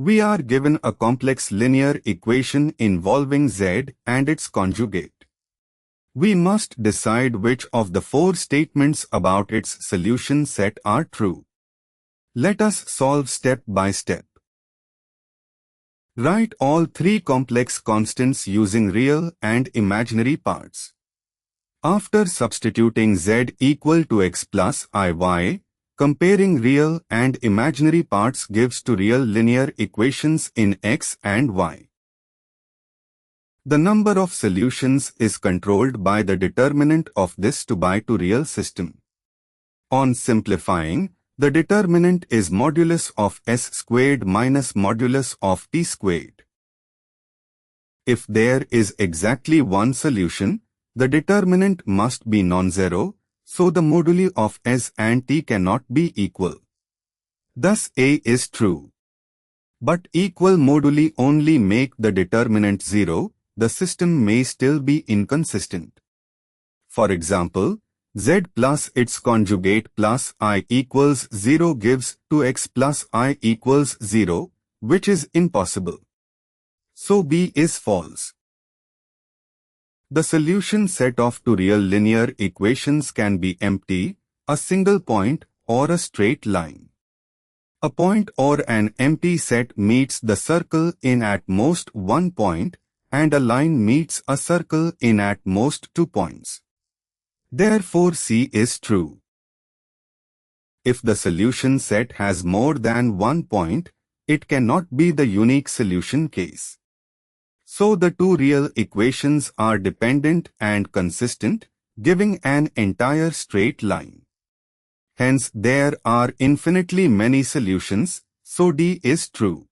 We are given a complex linear equation involving Z and its conjugate. We must decide which of the four statements about its solution set are true. Let us solve step by step. Write all three complex constants using real and imaginary parts. After substituting Z equal to x plus iy, comparing real and imaginary parts gives to real linear equations in x and y. The number of solutions is controlled by the determinant of this 2 by 2 real system. On simplifying, the determinant is modulus of s squared minus modulus of t squared. If there is exactly one solution, the determinant must be non-zero, so the moduli of s and t cannot be equal. Thus A is true. But equal moduli only make the determinant 0, the system may still be inconsistent. For example, z plus its conjugate plus I equals 0 gives 2x plus I equals 0, which is impossible. So B is false. The solution set of two real linear equations can be empty, a single point, or a straight line. A point or an empty set meets the circle in at most one point, and a line meets a circle in at most 2 points. Therefore C is true. If the solution set has more than one point, it cannot be the unique solution case. So the two real equations are dependent and consistent, giving an entire straight line. Hence there are infinitely many solutions, so D is true.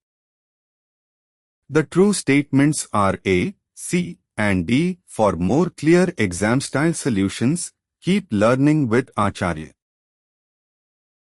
The true statements are A, C, and D. For more clear exam-style solutions, keep learning with Acharya.